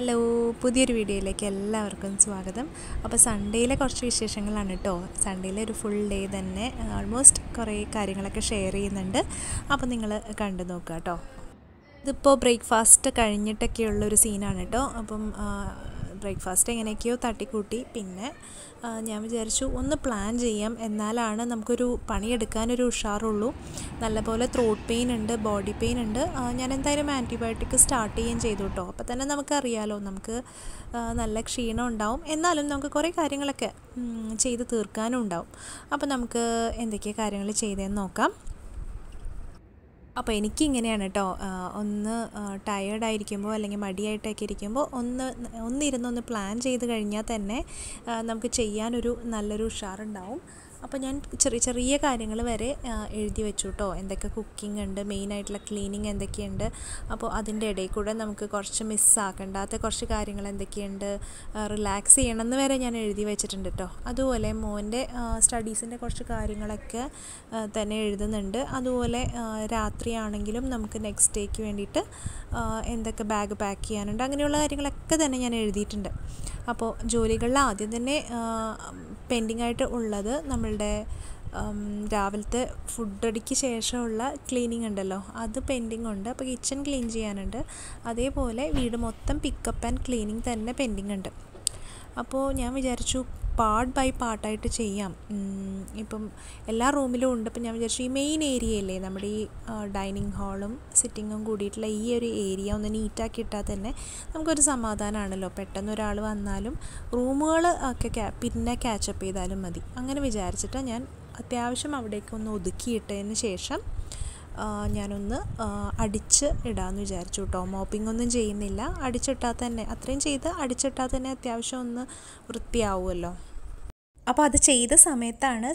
Hello, പുതിയൊരു വീഡിയോയിലേക്ക് എല്ലാവർക്കും സ്വാഗതം. അപ്പോൾ സൺഡേയിലെ കുറച്ച് വിശേഷങ്ങളാണ് കേട്ടോ. സൺഡേയിലെ ഒരു ഫുൾ ഡേ തന്നെ ഓൾമോസ്റ്റ് കുറേ കാര്യങ്ങളൊക്കെ ഷെയർ ചെയ്യുന്നുണ്ട്. അപ്പോൾ നിങ്ങൾ കണ്ടു നോക്കുക കേട്ടോ. ഇതിപ്പോൾ ബ്രേക്ക്ഫാസ്റ്റ് കഴിഞ്ഞിട്ടൊക്കെയുള്ളൊരു സീനാണ് കേട്ടോ. അപ്പം ബ്രേക്ക്ഫാസ്റ്റ് എങ്ങനെയൊക്കെയോ തട്ടിക്കൂട്ടി. പിന്നെ ഞാൻ വിചാരിച്ചു ഒന്ന് പ്ലാൻ ചെയ്യാം, എന്നാലാണ് നമുക്കൊരു പണിയെടുക്കാനൊരു ഉഷാറുള്ളൂ. നല്ലപോലെ ത്രോട്ട് പെയിൻ ഉണ്ട്, ബോഡി പെയിൻ ഉണ്ട്. ഞാൻ എന്തായാലും ആൻറ്റിബയോട്ടിക് സ്റ്റാർട്ട് ചെയ്യുകയും ചെയ്തു കേട്ടോ. അപ്പോൾ തന്നെ നമുക്കറിയാലോ, നമുക്ക് നല്ല ക്ഷീണം ഉണ്ടാവും, എന്നാലും നമുക്ക് കുറേ കാര്യങ്ങളൊക്കെ ചെയ്ത് തീർക്കാനും ഉണ്ടാവും. അപ്പോൾ നമുക്ക് എന്തൊക്കെ കാര്യങ്ങൾ ചെയ്തതെന്ന് നോക്കാം. അപ്പോൾ എനിക്കിങ്ങനെയാണ് കേട്ടോ, ഒന്ന് ടയേർഡായിരിക്കുമ്പോൾ അല്ലെങ്കിൽ മടിയായിട്ടൊക്കെ ഇരിക്കുമ്പോൾ ഒന്നിരുന്നൊന്ന് പ്ലാൻ ചെയ്ത് കഴിഞ്ഞാൽ തന്നെ നമുക്ക് ചെയ്യാനൊരു നല്ലൊരു ഉഷാറുണ്ടാവും. അപ്പോൾ ഞാൻ ചെറിയ ചെറിയ കാര്യങ്ങൾ വരെ എഴുതി വെച്ചു കേട്ടോ. എന്തൊക്കെ കുക്കിംഗ് ഉണ്ട്, മെയിനായിട്ടുള്ള ക്ലീനിങ് എന്തൊക്കെയുണ്ട്. അപ്പോൾ അതിൻ്റെ ഇടയിൽ കൂടെ നമുക്ക് കുറച്ച് മിസ്സാക്കേണ്ടാത്ത കുറച്ച് കാര്യങ്ങൾ എന്തൊക്കെയുണ്ട്, റിലാക്സ് ചെയ്യണമെന്ന് വരെ ഞാൻ എഴുതി വെച്ചിട്ടുണ്ട് കേട്ടോ. അതുപോലെ മോൻ്റെ സ്റ്റഡീസിൻ്റെ കുറച്ച് കാര്യങ്ങളൊക്കെ തന്നെ എഴുതുന്നുണ്ട്. അതുപോലെ രാത്രിയാണെങ്കിലും നമുക്ക് നെക്സ്റ്റ് ഡേക്ക് വേണ്ടിയിട്ട് എന്തൊക്കെ ബാഗ് പാക്ക് ചെയ്യാനുണ്ട്, അങ്ങനെയുള്ള കാര്യങ്ങളൊക്കെ തന്നെ ഞാൻ എഴുതിയിട്ടുണ്ട്. അപ്പോൾ ജോലികളിൽ ആദ്യം തന്നെ പെൻഡിങ് ആയിട്ട് ഉള്ളത് നമ്മളുടെ രാവിലത്തെ ഫുഡടിക്ക് ശേഷമുള്ള ക്ലീനിങ് ഉണ്ടല്ലോ, അത് പെൻഡിങ് ഉണ്ട്. അപ്പോൾ കിച്ചൺ ക്ലീൻ ചെയ്യാനുണ്ട്. അതേപോലെ വീട് മൊത്തം പിക്കപ്പ് ആൻഡ് ക്ലീനിങ് തന്നെ പെൻഡിങ് ഉണ്ട്. അപ്പോൾ ഞാൻ വിചാരിച്ചു പാർട്ട് ബൈ പാർട്ടായിട്ട് ചെയ്യാം. ഇപ്പം എല്ലാ റൂമിലും ഉണ്ട്. അപ്പം ഞാൻ വിചാരിച്ചു ഈ മെയിൻ ഏരിയയില്ലേ, നമ്മുടെ ഈ ഡൈനിങ് ഹാളും സിറ്റിങ്ങും കൂടിയിട്ടുള്ള ഈ ഒരു ഏരിയ ഒന്ന് നീറ്റാക്കി ഇട്ടാൽ തന്നെ നമുക്കൊരു സമാധാനമാണല്ലോ. പെട്ടെന്ന് ഒരാൾ വന്നാലും റൂമുകൾ ഒക്കെ പിന്നെ ക്യാച്ചപ്പ് ചെയ്താലും മതി. അങ്ങനെ വിചാരിച്ചിട്ട് ഞാൻ അത്യാവശ്യം അവിടേക്കൊന്ന് ഒതുക്കിയിട്ടതിന് ശേഷം ഞാനൊന്ന് അടിച്ച് ഇടാമെന്ന് വിചാരിച്ചു കേട്ടോ. മോപ്പിംഗ് ഒന്നും ചെയ്യുന്നില്ല, അടിച്ചിട്ടാൽ തന്നെ അത്രയും ചെയ്ത് അടിച്ചിട്ടാൽ തന്നെ അത്യാവശ്യം ഒന്ന് വൃത്തിയാവുമല്ലോ. അപ്പോൾ അത് ചെയ്ത സമയത്താണ്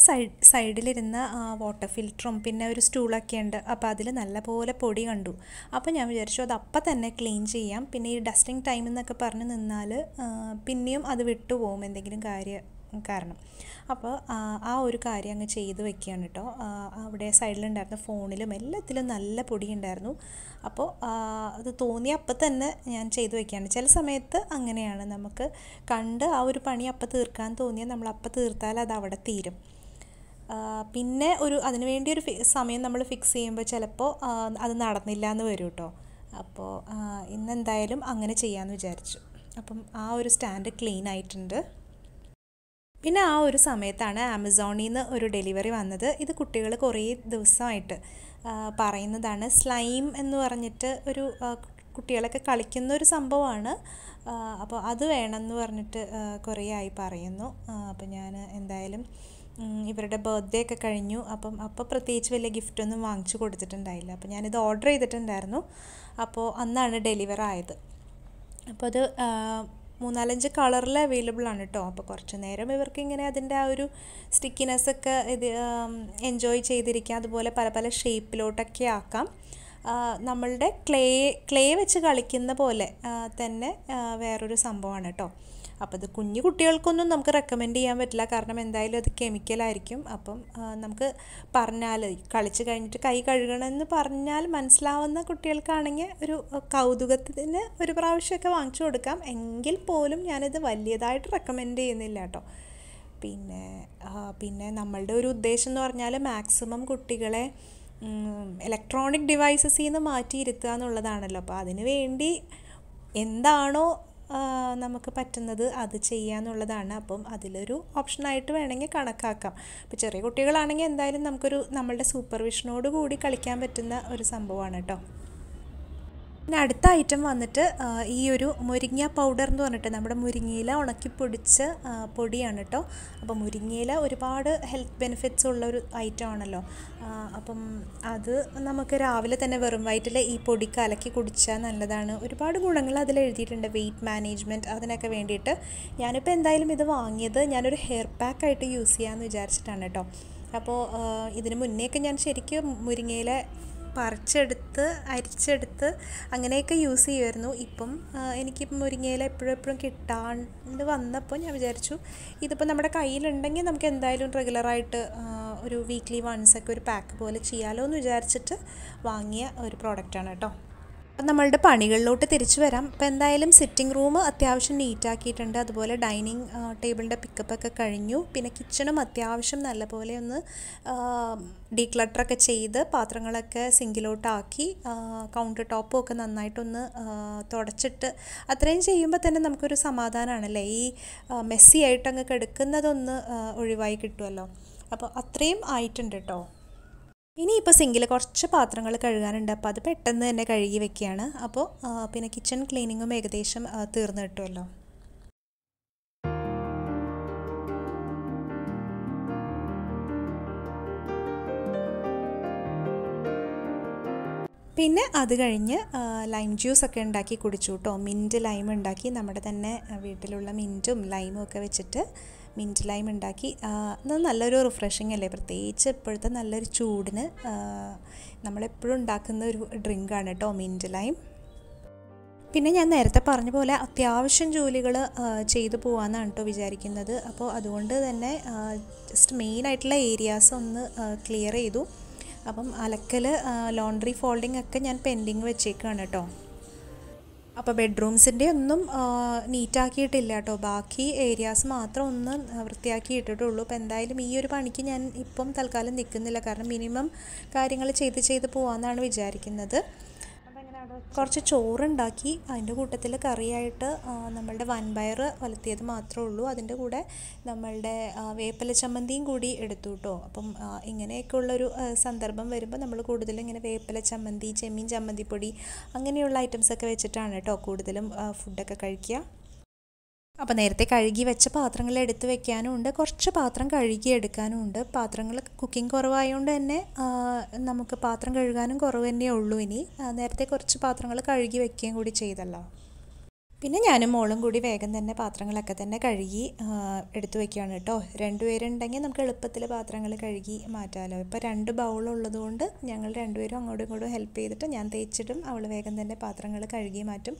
സൈഡിലിരുന്ന വാട്ടർ ഫിൽറ്ററും പിന്നെ ഒരു സ്റ്റൂളൊക്കെ ഉണ്ട്. അപ്പോൾ അതിൽ നല്ലപോലെ പൊടി കണ്ടു. അപ്പോൾ ഞാൻ വിചാരിച്ചു അത് അപ്പം തന്നെ ക്ലീൻ ചെയ്യാം. പിന്നെ ഈ ഡസ്റ്റിംഗ് ടൈം എന്നൊക്കെ പറഞ്ഞ് നിന്നാൽ പിന്നെയും അത് വിട്ടുപോകും എന്തെങ്കിലും കാരണം. അപ്പോൾ ആ ഒരു കാര്യം അങ്ങ് ചെയ്ത് വെക്കുകയാണ് കേട്ടോ. അവിടെ സൈഡിലുണ്ടായിരുന്ന ഫോണിലും എല്ലാത്തിലും നല്ല പൊടി ഉണ്ടായിരുന്നു. അപ്പോൾ അത് തോന്നിയ അപ്പം തന്നെ ഞാൻ ചെയ്ത് വെക്കുകയാണ്. ചില സമയത്ത് അങ്ങനെയാണ്, നമുക്ക് കണ്ട് ആ ഒരു പണി അപ്പം തീർക്കാൻ തോന്നിയാൽ നമ്മൾ അപ്പം തീർത്താൽ അത് അവിടെ തീരും. പിന്നെ അതിനു വേണ്ടി ഒരു സമയം നമ്മൾ ഫിക്സ് ചെയ്യുമ്പോൾ ചിലപ്പോൾ അത് നടന്നില്ല എന്ന് വരും കേട്ടോ. അപ്പോൾ ഇന്നെന്തായാലും അങ്ങനെ ചെയ്യാമെന്ന് വിചാരിച്ചു. അപ്പം ആ ഒരു സ്റ്റാൻഡ് ക്ലീൻ ആയിട്ടുണ്ട്. പിന്നെ ആ ഒരു സമയത്താണ് ആമസോണിൽ നിന്ന് ഒരു ഡെലിവറി വന്നത്. ഇത് കുട്ടികൾ കുറേ ദിവസമായിട്ട് പറയുന്നതാണ്. സ്ലൈം എന്ന് പറഞ്ഞിട്ട് ഒരു കുട്ടികളൊക്കെ കളിക്കുന്ന ഒരു സംഭവമാണ്. അപ്പോൾ അത് വേണമെന്ന് പറഞ്ഞിട്ട് കുറേ ആയി പറയുന്നു. അപ്പോൾ ഞാൻ എന്തായാലും ഇവരുടെ ബർത്ത്ഡേ ഒക്കെ കഴിഞ്ഞു. അപ്പോൾ പ്രത്യേകിച്ച് വലിയ ഗിഫ്റ്റൊന്നും വാങ്ങിച്ചു കൊടുത്തിട്ടുണ്ടായില്ല. അപ്പോൾ ഞാനിത് ഓർഡർ ചെയ്തിട്ടുണ്ടായിരുന്നു. അപ്പോൾ അന്നാണ് ഡെലിവർ ആയത്. അപ്പോൾ അത് 3-4 കളറിൽ അവൈലബിൾ ആണ് കേട്ടോ. അപ്പോൾ കുറച്ച് നേരം ഇവർക്ക് ഇങ്ങനെ അതിൻ്റെ ആ ഒരു സ്റ്റിക്കിനെസ്സൊക്കെ ഇത് എൻജോയ് ചെയ്തിരിക്കാം. അതുപോലെ പല പല ഷേപ്പിലോട്ടൊക്കെ ആക്കാം. നമ്മളുടെ ക്ലേ വെച്ച് കളിക്കുന്ന പോലെ തന്നെ വേറൊരു സംഭവമാണ് കേട്ടോ. അപ്പോൾ അത് കുഞ്ഞു കുട്ടികൾക്കൊന്നും നമുക്ക് റെക്കമെൻഡ് ചെയ്യാൻ പറ്റില്ല, കാരണം എന്തായാലും അത് കെമിക്കലായിരിക്കും. അപ്പം നമുക്ക് പറഞ്ഞാൽ കളിച്ച് കഴിഞ്ഞിട്ട് കൈ കഴുകണമെന്ന് പറഞ്ഞാൽ മനസ്സിലാവുന്ന കുട്ടികൾക്കാണെങ്കിൽ ഒരു കൗതുകത്തിന് ഒരു പ്രാവശ്യമൊക്കെ വാങ്ങിച്ചു കൊടുക്കാം. എങ്കിൽ പോലും ഞാനിത് വലിയതായിട്ട് റെക്കമെൻഡ് ചെയ്യുന്നില്ല കേട്ടോ. പിന്നെ നമ്മളുടെ ഒരു ഉദ്ദേശം എന്ന് പറഞ്ഞാൽ മാക്സിമം കുട്ടികളെ ഇലക്ട്രോണിക് ഡിവൈസസിൽ നിന്ന് മാറ്റിയിരുത്തുക എന്നുള്ളതാണല്ലോ. അപ്പോൾ അതിന് വേണ്ടി എന്താണോ നമുക്ക് പറ്റുന്നത് അത് ചെയ്യുക എന്നുള്ളതാണ്. അപ്പം അതിലൊരു ഓപ്ഷനായിട്ട് വേണമെങ്കിൽ കണക്കാക്കാം. ഇപ്പോൾ ചെറിയ കുട്ടികളാണെങ്കിൽ എന്തായാലും നമ്മളുടെ സൂപ്പർവിഷനോട് കൂടി കളിക്കാൻ പറ്റുന്ന ഒരു സംഭവമാണ് കേട്ടോ. പിന്നെ അടുത്ത ഐറ്റം വന്നിട്ട് ഈ ഒരു മുരിങ്ങ പൗഡർ എന്ന് പറഞ്ഞിട്ട് നമ്മുടെ മുരിങ്ങയില ഉണക്കി പൊടിച്ച പൊടിയാണ് കേട്ടോ. അപ്പോൾ മുരിങ്ങയില ഒരുപാട് ഹെൽത്ത് ബെനിഫിറ്റ്സ് ഉള്ള ഒരു ഐറ്റം ആണല്ലോ. അപ്പം അത് നമുക്ക് രാവിലെ തന്നെ വെറും വയറ്റിൽ ഈ പൊടി കലക്കി കുടിച്ചാൽ നല്ലതാണ്. ഒരുപാട് ഗുണങ്ങൾ അതിൽ എഴുതിയിട്ടുണ്ട്, വെയിറ്റ് മാനേജ്മെൻറ്റ്, അതിനൊക്കെ വേണ്ടിയിട്ട്. ഞാനിപ്പോൾ എന്തായാലും ഇത് വാങ്ങിയത് ഞാനൊരു ഹെയർ പാക്കായിട്ട് യൂസ് ചെയ്യാമെന്ന് വിചാരിച്ചിട്ടാണ് കേട്ടോ. അപ്പോൾ ഇതിന് മുന്നേയൊക്കെ ഞാൻ ശരിക്കും മുരിങ്ങയില പറിച്ചെടുത്ത് അരിച്ചെടുത്ത് അങ്ങനെയൊക്കെ യൂസ് ചെയ്യുമായിരുന്നു. ഇപ്പം എനിക്കിപ്പം മുരിങ്ങയില എപ്പോഴും കിട്ടാണ്ട് വന്നപ്പോൾ ഞാൻ വിചാരിച്ചു ഇതിപ്പോൾ നമ്മുടെ കയ്യിലുണ്ടെങ്കിൽ നമുക്ക് എന്തായാലും റെഗുലറായിട്ട് ഒരു വീക്ക്ലി വൺസൊക്കെ ഒരു പാക്ക് പോലെ ചെയ്യാമല്ലോ എന്ന് വിചാരിച്ചിട്ട് വാങ്ങിയ ഒരു പ്രോഡക്റ്റാണ് കേട്ടോ. അപ്പം നമ്മളുടെ പണികളിലോട്ട് തിരിച്ചു വരാം. അപ്പോൾ എന്തായാലും സിറ്റിംഗ് റൂം അത്യാവശ്യം നീറ്റാക്കിയിട്ടുണ്ട്. അതുപോലെ ഡൈനിങ് ടേബിളിൻ്റെ പിക്കപ്പൊക്കെ കഴിഞ്ഞു. പിന്നെ കിച്ചണും അത്യാവശ്യം നല്ലപോലെ ഒന്ന് ഡീക്ലട്ടറൊക്കെ ചെയ്ത് പാത്രങ്ങളൊക്കെ സിങ്കിലോട്ടാക്കി കൗണ്ടർ ടോപ്പും ഒക്കെ നന്നായിട്ടൊന്ന് തുടച്ചിട്ട് അത്രയും ചെയ്യുമ്പോൾ തന്നെ നമുക്കൊരു സമാധാനമാണല്ലേ. ഈ മെസ്സി ആയിട്ടങ്ങ് കിടക്കുന്നതൊന്ന് ഒഴിവായി കിട്ടുമല്ലോ. അപ്പോൾ അത്രയും ആയിട്ടുണ്ട് കേട്ടോ. ഇനിയിപ്പോൾ സിങ്കിൽ കുറച്ച് പാത്രങ്ങൾ കഴുകാനുണ്ട്. അപ്പോൾ അത് പെട്ടെന്ന് തന്നെ കഴുകി വെക്കുകയാണ്. അപ്പോൾ പിന്നെ കിച്ചൺ ക്ലീനിങ്ങും ഏകദേശം തീർന്നു കിട്ടുമല്ലോ. പിന്നെ അത് കഴിഞ്ഞ് ലൈം ജ്യൂസൊക്കെ ഉണ്ടാക്കി കുടിച്ചു കേട്ടോ. മിൻറ്റ് ലൈം ഉണ്ടാക്കി, നമ്മുടെ തന്നെ വീട്ടിലുള്ള മിൻറ്റും ലൈമും ഒക്കെ വെച്ചിട്ട് മിൻറ്റ് ലൈം ഉണ്ടാക്കി. അത് നല്ലൊരു റിഫ്രഷിങ് അല്ലേ, പ്രത്യേകിച്ച് ഇപ്പോഴത്തെ നല്ലൊരു ചൂടിന് നമ്മളെപ്പോഴും ഉണ്ടാക്കുന്ന ഒരു ഡ്രിങ്കാണ് കേട്ടോ മിൻറ്റ് ലൈം. പിന്നെ ഞാൻ നേരത്തെ പറഞ്ഞ പോലെ അത്യാവശ്യം ജോലികൾ ചെയ്തു പോകാമെന്നാണ് കേട്ടോ വിചാരിക്കുന്നത്. അപ്പോൾ അതുകൊണ്ട് തന്നെ ജസ്റ്റ് മെയിനായിട്ടുള്ള ഏരിയാസ് ഒന്ന് ക്ലിയർ ചെയ്തു. അപ്പം അലക്കൽ, ലോണ്ട്രി ഫോൾഡിങ് ഒക്കെ ഞാൻ പെൻഡിങ് വെച്ചേക്കാണ് കേട്ടോ. അപ്പോൾ ബെഡ്റൂംസിൻ്റെ ഒന്നും നീറ്റാക്കിയിട്ടില്ല കേട്ടോ. ബാക്കി ഏരിയാസ് മാത്രം ഒന്ന് വൃത്തിയാക്കി ഇട്ടിട്ടുള്ളൂ. അപ്പോൾ എന്തായാലും ഈ ഒരു പണിക്ക് ഞാൻ ഇപ്പം തൽക്കാലം നിൽക്കുന്നില്ല. കാരണം മിനിമം കാര്യങ്ങൾ ചെയ്ത് പോകാമെന്നാണ് വിചാരിക്കുന്നത്. കുറച്ച് ചോറുണ്ടാക്കി, അതിൻ്റെ കൂട്ടത്തിൽ കറിയായിട്ട് നമ്മളുടെ വൻപയർ വലത്തിയത് മാത്രമേ ഉള്ളൂ. അതിൻ്റെ കൂടെ നമ്മളുടെ വേപ്പില ചമ്മന്തിയും കൂടി എടുത്തു കേട്ടോ. അപ്പം ഇങ്ങനെയൊക്കെയുള്ളൊരു സന്ദർഭം വരുമ്പോൾ നമ്മൾ കൂടുതലും ഇങ്ങനെ വേപ്പില ചമ്മന്തി, ചെമ്മീൻ ചമ്മന്തിപ്പൊടി അങ്ങനെയുള്ള ഐറ്റംസൊക്കെ വെച്ചിട്ടാണ് കേട്ടോ കൂടുതലും ഫുഡൊക്കെ കഴിക്കുക. അപ്പോൾ നേരത്തെ കഴുകി വെച്ച പാത്രങ്ങൾ എടുത്ത് വെക്കാനും ഉണ്ട്, കുറച്ച് പാത്രം കഴുകി എടുക്കാനും ഉണ്ട്. പാത്രങ്ങൾ കുക്കിംഗ് കുറവായതുകൊണ്ട് തന്നെ നമുക്ക് പാത്രം കഴുകാനും കുറവ് തന്നെയേ ഉള്ളൂ. ഇനി നേരത്തെ കുറച്ച് പാത്രങ്ങൾ കഴുകി വെക്കുകയും കൂടി ചെയ്തല്ലോ. പിന്നെ ഞാനും മോളും കൂടി വേഗം തന്നെ പാത്രങ്ങളൊക്കെ തന്നെ കഴുകി എടുത്തു വയ്ക്കുകയാണ് കേട്ടോ. 2 പേരുണ്ടെങ്കിൽ നമുക്ക് എളുപ്പത്തിൽ പാത്രങ്ങൾ കഴുകി മാറ്റാമല്ലോ. ഇപ്പോൾ 2 ബൗളുള്ളത് കൊണ്ട് ഞങ്ങൾ 2 പേരും അങ്ങോട്ടും ഇങ്ങോട്ടും ഹെൽപ്പ് ചെയ്തിട്ട് ഞാൻ തേച്ചിട്ടും അവൾ വേഗം തന്നെ പാത്രങ്ങൾ കഴുകി മാറ്റും.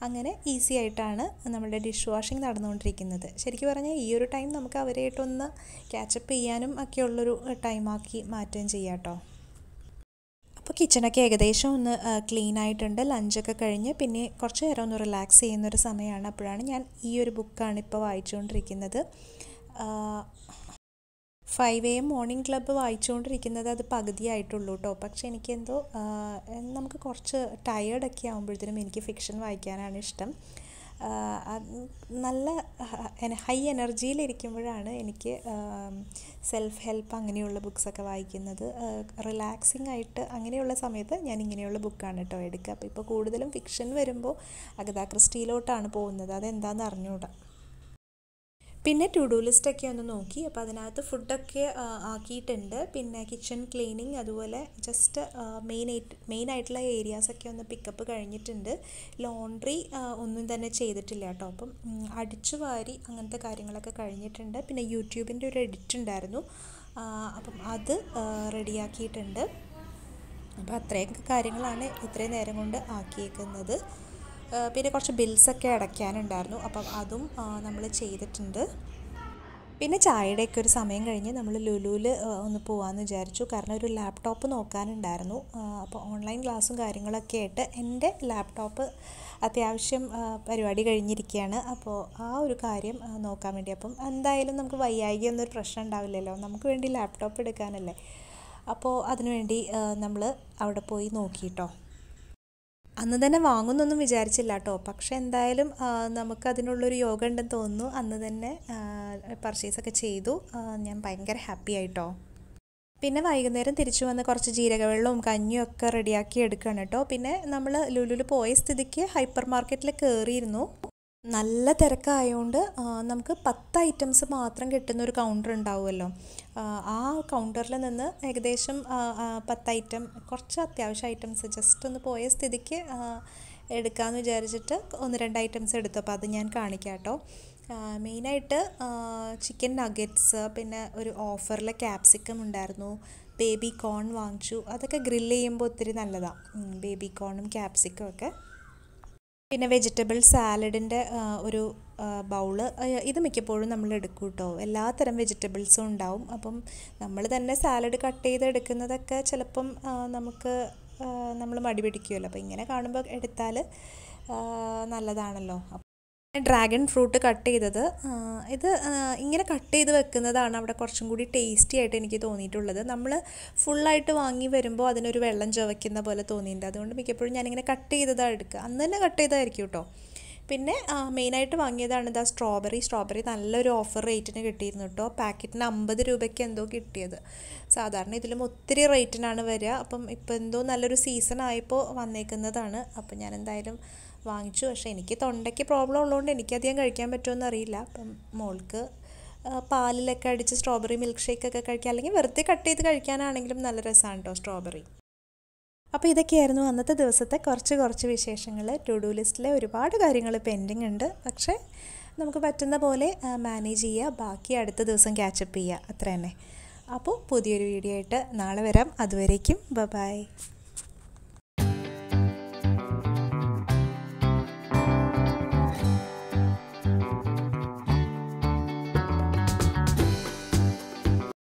അങ്ങനെ ഈസി ആയിട്ടാണ് നമ്മുടെ ഡിഷ് വാഷിംഗ് നടന്നുകൊണ്ടിരിക്കുന്നത്. ശരിക്കും പറഞ്ഞാൽ ഈ ഒരു ടൈം നമുക്ക് അവരായിട്ടൊന്ന് ക്യാച്ചപ്പ് ചെയ്യാനും ഒക്കെയുള്ളൊരു ടൈമാക്കി മാറ്റുകയും ചെയ്യാം കേട്ടോ. അപ്പോൾ കിച്ചണൊക്കെ ഏകദേശം ഒന്ന് ക്ലീൻ ആയിട്ടുണ്ട്. ലഞ്ചൊക്കെ കഴിഞ്ഞ് പിന്നെ കുറച്ച് നേരം ഒന്ന് റിലാക്സ് ചെയ്യുന്നൊരു സമയമാണ്. അപ്പോഴാണ് ഞാൻ ഈ ഒരു ബുക്കാണ് ഇപ്പോൾ വായിച്ചുകൊണ്ടിരിക്കുന്നത്. 5 AM മോർണിംഗ് ക്ലബ്ബ് വായിച്ചുകൊണ്ടിരിക്കുന്നത്. അത് പകുതിയായിട്ടുള്ളൂ കേട്ടോ. പക്ഷേ എനിക്കെന്തോ നമുക്ക് കുറച്ച് ടയേർഡൊക്കെ ആകുമ്പോഴത്തേനും എനിക്ക് ഫിക്ഷൻ വായിക്കാനാണ് ഇഷ്ടം. നല്ല ഹൈ എനർജിയിലിരിക്കുമ്പോഴാണ് എനിക്ക് സെൽഫ് ഹെൽപ്പ് അങ്ങനെയുള്ള ബുക്സൊക്കെ വായിക്കുന്നത്. റിലാക്സിങ് ആയിട്ട് അങ്ങനെയുള്ള സമയത്ത് ഞാൻ ഇങ്ങനെയുള്ള ബുക്കാണ് കേട്ടോ എടുക്കുക. അപ്പോൾ ഇപ്പോൾ കൂടുതലും ഫിക്ഷൻ വരുമ്പോൾ അഗതാ ക്രിസ്റ്റിയിലോട്ടാണ് പോകുന്നത്. അതെന്താണെന്ന് അറിഞ്ഞുകൂടാ. പിന്നെ ടു ഡു ലിസ്റ്റൊക്കെ ഒന്ന് നോക്കി. അപ്പോൾ അതിനകത്ത് ഫുഡൊക്കെ ആക്കിയിട്ടുണ്ട്. പിന്നെ കിച്ചൺ ക്ലീനിങ്, അതുപോലെ ജസ്റ്റ് മെയിനായിട്ടുള്ള ഏരിയാസൊക്കെ ഒന്ന് പിക്കപ്പ് കഴിഞ്ഞിട്ടുണ്ട്. ലോണ്ട്രി ഒന്നും തന്നെ ചെയ്തിട്ടില്ല കേട്ടോ. അപ്പം അടിച്ചു വാരി അങ്ങനത്തെ കാര്യങ്ങളൊക്കെ കഴിഞ്ഞിട്ടുണ്ട്. പിന്നെ യൂട്യൂബിൻ്റെ ഒരു എഡിറ്റ് ഉണ്ടായിരുന്നു, അപ്പം അത് റെഡിയാക്കിയിട്ടുണ്ട്. അപ്പോൾ അത്രയൊക്കെ കാര്യങ്ങളാണ് ഇത്രയും നേരം കൊണ്ട് ആക്കിയേക്കുന്നത്. പിന്നെ കുറച്ച് ബിൽസൊക്കെ അടയ്ക്കാനുണ്ടായിരുന്നു, അപ്പം അതും നമ്മൾ ചെയ്തിട്ടുണ്ട്. പിന്നെ ചായയുടെയൊക്കെ ഒരു സമയം കഴിഞ്ഞ് നമ്മൾ ലുലുവിൽ ഒന്ന് പോകാമെന്ന് വിചാരിച്ചു. കാരണം ഒരു ലാപ്ടോപ്പ് നോക്കാനുണ്ടായിരുന്നു. അപ്പോൾ ഓൺലൈൻ ക്ലാസ്സും കാര്യങ്ങളൊക്കെ ആയിട്ട് എൻ്റെ ലാപ്ടോപ്പ് അത്യാവശ്യം പരിപാടി കഴിഞ്ഞിരിക്കുകയാണ്. അപ്പോൾ ആ ഒരു കാര്യം നോക്കാൻ വേണ്ടി, അപ്പം എന്തായാലും നമുക്ക് വയ്യായ്ക എന്നൊരു പ്രശ്നം ഉണ്ടാവില്ലല്ലോ, നമുക്ക് വേണ്ടി ലാപ്ടോപ്പ് എടുക്കാനല്ലേ. അപ്പോൾ അതിനുവേണ്ടി നമ്മൾ അവിടെ പോയി നോക്കിയിട്ടോ. അന്ന് തന്നെ വാങ്ങുന്നൊന്നും വിചാരിച്ചില്ല കേട്ടോ. പക്ഷേ എന്തായാലും നമുക്കതിനുള്ളൊരു യോഗം ഉണ്ടെന്ന് തോന്നുന്നു. അന്ന് തന്നെ പർച്ചേസൊക്കെ ചെയ്തു. ഞാൻ ഭയങ്കര ഹാപ്പി ആയിട്ടോ. പിന്നെ വൈകുന്നേരം തിരിച്ചു വന്ന് കുറച്ച് ജീരകവെള്ളവും കഞ്ഞിയും ഒക്കെ റെഡിയാക്കി എടുക്കുകയാണ് കേട്ടോ. പിന്നെ നമ്മൾ ലുലുവിൽ പോയ സ്ഥിതിക്ക് ഹൈപ്പർ മാർക്കറ്റിൽ കയറിയിരുന്നു. നല്ല തിരക്കായതുകൊണ്ട് നമുക്ക് 10 ഐറ്റംസ് മാത്രം കിട്ടുന്ന ഒരു കൗണ്ടർ ഉണ്ടാവുമല്ലോ. ആ കൗണ്ടറിൽ നിന്ന് ഏകദേശം 10 ഐറ്റം, കുറച്ച് അത്യാവശ്യ ഐറ്റംസ് ജസ്റ്റ് ഒന്ന് പോയ സ്ഥിതിക്ക് എടുക്കാമെന്ന് വിചാരിച്ചിട്ട് 1-2 ഐറ്റംസ് എടുത്തു. അപ്പോൾ അത് ഞാൻ കാണിക്കാം കേട്ടോ. മെയിനായിട്ട് ചിക്കൻ നഗറ്റ്സ്, പിന്നെ ഒരു ഓഫറിലെ ക്യാപ്സിക്കം ഉണ്ടായിരുന്നു, ബേബി കോൺ വാങ്ങിച്ചു. അതൊക്കെ ഗ്രില്ല് ചെയ്യുമ്പോൾ ഒത്തിരി നല്ലതാണ്, ബേബി കോണും ക്യാപ്സിക്കം ഒക്കെ. പിന്നെ വെജിറ്റബിൾ സാലഡിൻ്റെ ഒരു ബൗള്, ഇത് മിക്കപ്പോഴും നമ്മൾ എടുക്കും കേട്ടോ. എല്ലാത്തരം വെജിറ്റബിൾസും ഉണ്ടാവും. അപ്പം നമ്മൾ തന്നെ സാലഡ് കട്ട് ചെയ്ത് എടുക്കുന്നതൊക്കെ ചിലപ്പം നമുക്ക് നമ്മൾ മടി പിടിക്കുമല്ലോ. അപ്പോൾ ഇങ്ങനെ കാണുമ്പോൾ എടുത്താൽ നല്ലതാണല്ലോ. ഡ്രാഗൺ ഫ്രൂട്ട് കട്ട് ചെയ്തത്, ഇത് ഇങ്ങനെ കട്ട് ചെയ്ത് വെക്കുന്നതാണ് അവിടെ കുറച്ചും കൂടി ടേസ്റ്റി ആയിട്ട് എനിക്ക് തോന്നിയിട്ടുള്ളത്. നമ്മൾ ഫുള്ളായിട്ട് വാങ്ങി വരുമ്പോൾ അതിനൊരു വെള്ളം ചവയ്ക്കുന്ന പോലെ തോന്നിയിട്ടുണ്ട്. അതുകൊണ്ട് മിക്കപ്പോഴും ഞാനിങ്ങനെ കട്ട് ചെയ്തതാണ് എടുക്കുക. അന്ന് തന്നെ കട്ട് ചെയ്തതായിരിക്കും കേട്ടോ. പിന്നെ മെയിനായിട്ട് വാങ്ങിയതാണ് ഇതാ സ്ട്രോബെറി നല്ലൊരു ഓഫർ റേറ്റിന് കിട്ടിയിരുന്നു കേട്ടോ. പാക്കറ്റിന് 50 രൂപയ്ക്ക് എന്തോ കിട്ടിയത്. സാധാരണ ഇതിലും ഒത്തിരി റേറ്റിനാണ് വരിക. അപ്പം ഇപ്പം എന്തോ നല്ലൊരു സീസൺ ആയപ്പോൾ വന്നേക്കുന്നതാണ്. അപ്പം ഞാൻ എന്തായാലും വാങ്ങിച്ചു. പക്ഷേ എനിക്ക് തൊണ്ടയ്ക്ക് പ്രോബ്ലം ഉള്ളതുകൊണ്ട് എനിക്കധികം കഴിക്കാൻ പറ്റുമെന്ന് അറിയില്ല. അപ്പം മോൾക്ക് പാലിലൊക്കെ അടിച്ച് സ്ട്രോബെറി മിൽക്ക് ഷേക്കൊക്കെ കഴിക്കുക, അല്ലെങ്കിൽ വെറുതെ കട്ട് ചെയ്ത് കഴിക്കാനാണെങ്കിലും നല്ല രസമാണ് കേട്ടോ സ്ട്രോബെറി. അപ്പോൾ ഇതൊക്കെയായിരുന്നു അന്നത്തെ ദിവസത്തെ കുറച്ച് വിശേഷങ്ങൾ. ടു ഡു ലിസ്റ്റിലെ ഒരുപാട് കാര്യങ്ങൾ പെൻഡിങ് ഉണ്ട്. പക്ഷേ നമുക്ക് പറ്റുന്ന പോലെ മാനേജ് ചെയ്യുക, ബാക്കി അടുത്ത ദിവസം ക്യാച്ചപ്പ് ചെയ്യുക, അത്ര തന്നെ. അപ്പോൾ പുതിയൊരു വീഡിയോ ആയിട്ട് നാളെ വരാം. അതുവരേക്കും ബൈ.